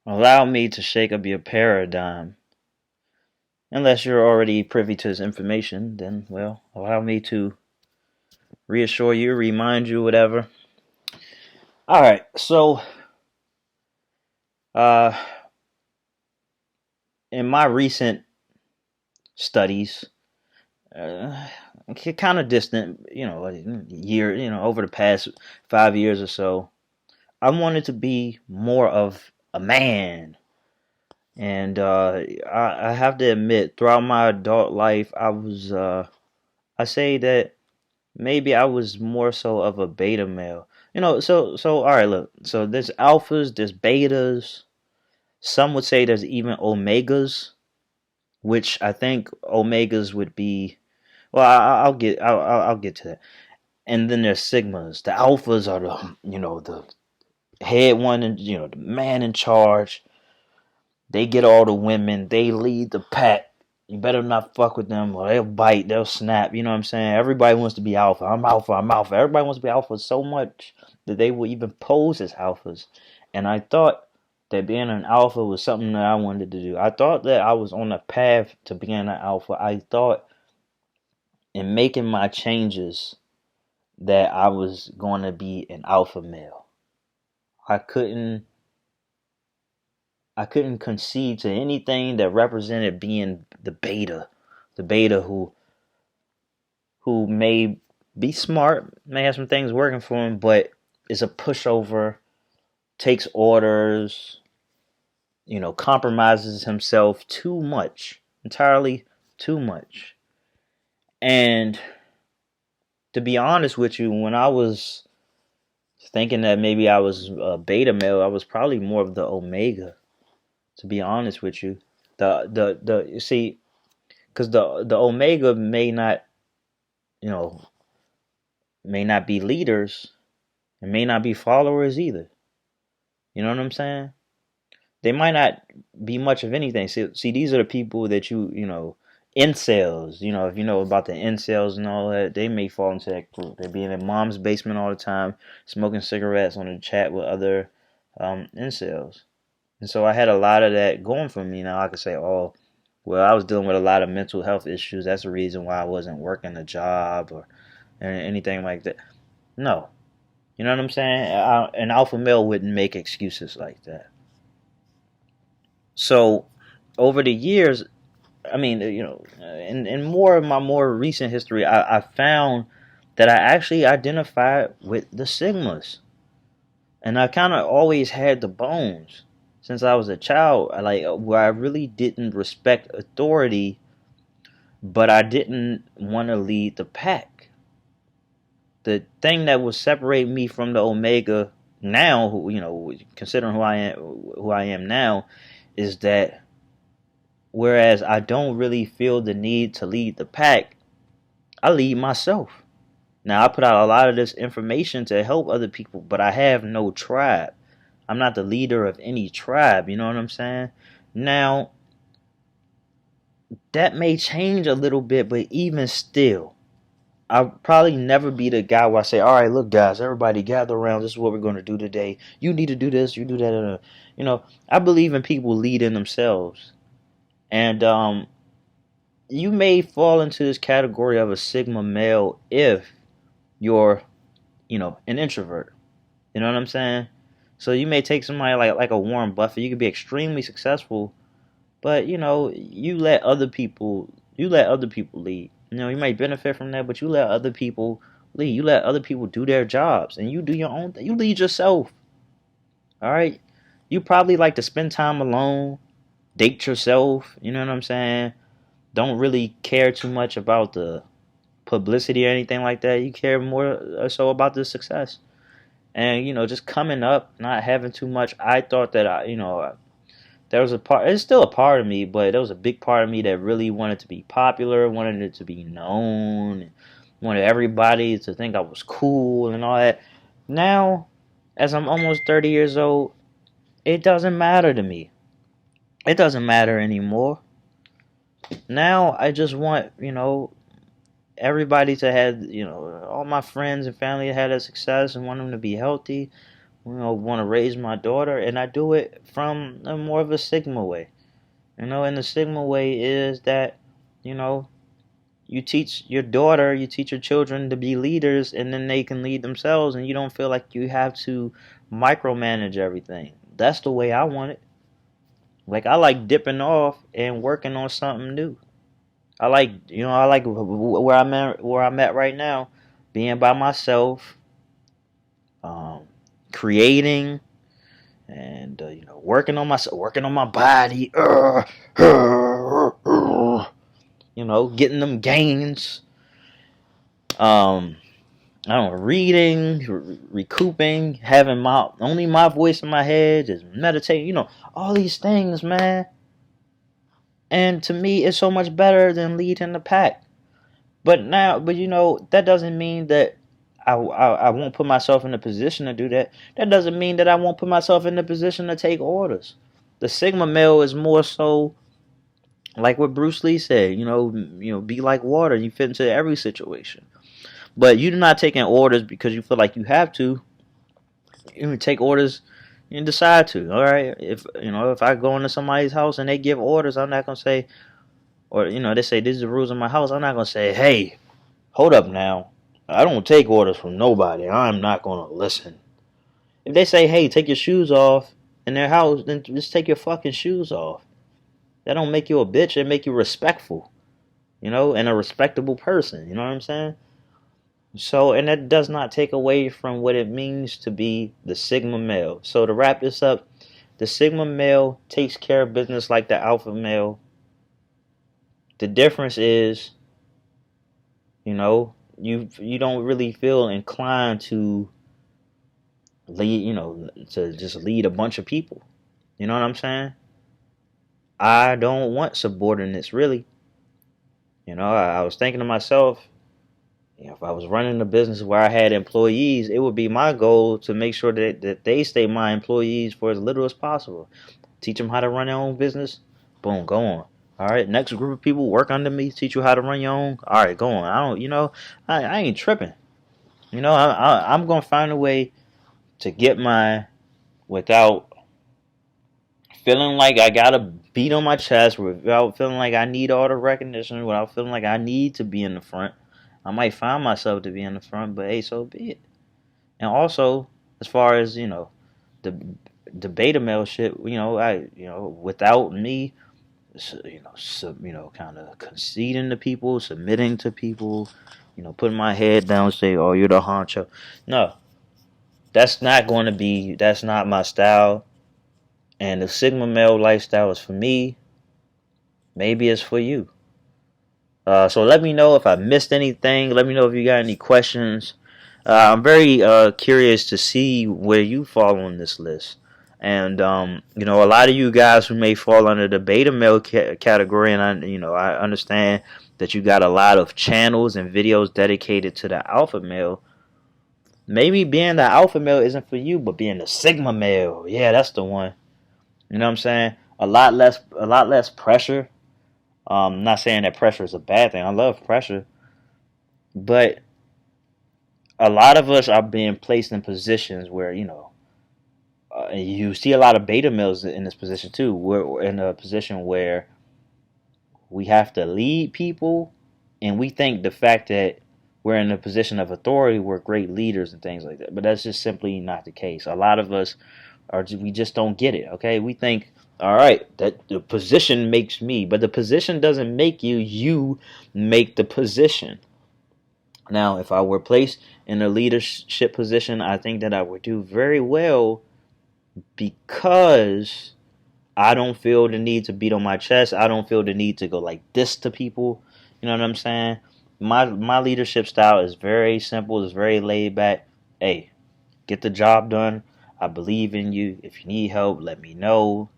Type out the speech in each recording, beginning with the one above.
Allow me to shake up your paradigm. Unless you're already privy to this information, then, well, allow me to reassure you, remind you, whatever. Alright, so, uh, in my recent studies, uh, kind of distant, year, over the past 5 years or so, I wanted to be more of a man. And I have to admit, throughout my adult life, I say that maybe I was more so of a beta male. All right, look. So there's alphas, there's betas. Some would say there's even omegas, which I think omegas would be. Well, I'll get to that. And then there's sigmas. The alphas are the head one, and the man in charge. They get all the women. They lead the pack. You better not fuck with them or they'll bite, they'll snap. You know what I'm saying? Everybody wants to be alpha. I'm alpha, I'm alpha. Everybody wants to be alpha so much that they will even pose as alphas. And I thought that being an alpha was something that I wanted to do. I thought that I was on a path to being an alpha. I thought in making my changes that I was going to be an alpha male. I couldn't I couldn't concede to anything that represented being the beta who may be smart, may have some things working for him, but is a pushover, takes orders, compromises himself too much, entirely too much. And to be honest with you, when I was thinking that maybe I was a beta male, I was probably more of the omega. To be honest with you, the you see, because the omega you know, may not be leaders and may not be followers either. You know what I'm saying? They might not be much of anything. See, these are the people that incels. If you know about the incels and all that, they may fall into that group. They be in their mom's basement all the time, smoking cigarettes on the chat with other incels. And so I had a lot of that going for me. Now I could say, oh, well, I was dealing with a lot of mental health issues. That's the reason why I wasn't working a job or anything like that. No, you know what I'm saying? An alpha male wouldn't make excuses like that. So over the years, I mean, in more of my more recent history, I found that I actually identified with the Sigmas, and I kind of always had the bones since I was a child. Where I really didn't respect authority, but I didn't want to lead the pack. The thing that would separate me from the Omega now, considering who I am now, is that whereas I don't really feel the need to lead the pack, I lead myself. Now, I put out a lot of this information to help other people, but I have no tribe. I'm not the leader of any tribe, you know what I'm saying? Now, that may change a little bit, but even still, I'll probably never be the guy where I say, all right, look, guys, everybody gather around. This is what we're going to do today. You need to do this, you do that. I believe in people leading themselves. And you may fall into this category of a Sigma male if you're, an introvert. You know what I'm saying? So you may take somebody like a Warren Buffett. You could be extremely successful, but you let other people lead. You might benefit from that, but you let other people lead. You let other people do their jobs, and you do your own thing. You lead yourself. All right. You probably like to spend time alone, date yourself. You know what I'm saying? Don't really care too much about the publicity or anything like that. You care more or so about the success. And just coming up, not having too much. I thought that there was a part. It's still a part of me, but there was a big part of me that really wanted to be popular, wanted it to be known, wanted everybody to think I was cool and all that. Now, as I'm almost 30 years old, it doesn't matter to me. It doesn't matter anymore. Now I just want everybody to have all my friends and family had a success and want them to be healthy. want to raise my daughter, and I do it from a more of a Sigma way. And the Sigma way is that, you know, you teach your daughter, you teach your children to be leaders, and then they can lead themselves, and you don't feel like you have to micromanage everything. That's the way I want it. Like, I like dipping off and working on something new. I like where I'm at right now, being by myself, um, creating, and working on my body, getting them gains. Um, I don't know, reading, recouping, having my voice in my head, just meditating. All these things, man. And to me, it's so much better than leading the pack. But that doesn't mean that I won't put myself in a position to do that. That doesn't mean that I won't put myself in a position to take orders. The Sigma male is more so like what Bruce Lee said. Be like water. You fit into every situation. But you're not taking orders because you feel like you have to. You take orders and decide to. All right. If I go into somebody's house and they give orders, I'm not gonna say, or they say these are the rules of my house. I'm not gonna say, hey, hold up now. I don't take orders from nobody. I'm not going to listen. If they say, hey, take your shoes off in their house, then just take your fucking shoes off. That don't make you a bitch. It make you respectful, and a respectable person. You know what I'm saying? So, and that does not take away from what it means to be the Sigma male. So to wrap this up, the Sigma male takes care of business like the alpha male. The difference is, you don't really feel inclined to lead, to just lead a bunch of people. You know what I'm saying? I don't want subordinates, really. I was thinking to myself, if I was running a business where I had employees, it would be my goal to make sure that they stay my employees for as little as possible. Teach them how to run their own business. Boom, go on. All right, next group of people work under me, teach you how to run your own. All right, go on. I don't, I ain't tripping. I'm gonna find a way to get mine without feeling like I got a beat on my chest, without feeling like I need all the recognition, without feeling like I need to be in the front. I might find myself to be in the front, but hey, so be it. And also, as far as the beta male shit, without me, kind of conceding to people, submitting to people, putting my head down, say, "Oh, you're the honcho." No, that's not my style. And the Sigma male lifestyle is for me. Maybe it's for you. So let me know if I missed anything. Let me know if you got any questions. I'm very curious to see where you fall on this list. And a lot of you guys who may fall under the beta male category, and I understand that you got a lot of channels and videos dedicated to the alpha male. Maybe being the alpha male isn't for you, but being the Sigma male, yeah, that's the one. You know what I'm saying? A lot less pressure. Not saying that pressure is a bad thing. I love pressure, but a lot of us are being placed in positions where you see a lot of beta males in this position too. We're in a position where we have to lead people, and we think the fact that we're in a position of authority, we're great leaders and things like that. But that's just simply not the case. A lot of us we just don't get it. Okay, we think, all right, that the position makes me, but the position doesn't make you. You make the position. Now, if I were placed in a leadership position, I think that I would do very well because I don't feel the need to beat on my chest. I don't feel the need to go like this to people. You know what I'm saying? My leadership style is very simple. It's very laid back. Hey, get the job done. I believe in you. If you need help, let me know.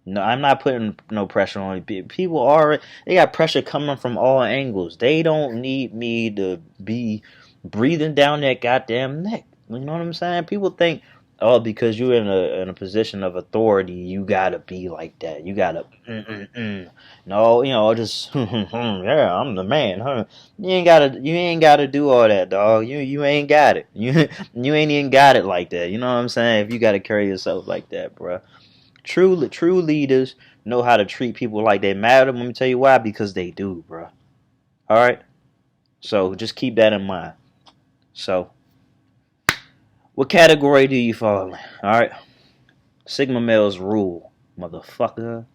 No, I'm not putting no pressure on people. They got pressure coming from all angles. They don't need me to be breathing down their goddamn neck. You know what I'm saying? People think Oh, because you're in a position of authority, you gotta be like that. You gotta, no, just yeah, I'm the man, huh? You ain't gotta do all that, dog. You ain't got it. You ain't even got it like that. You know what I'm saying? If you gotta carry yourself like that, bro. True leaders know how to treat people like they matter. Let me tell you why. Because they do, bro. All right. So just keep that in mind. So, what category do you fall in? All right. Sigma males rule, motherfucker.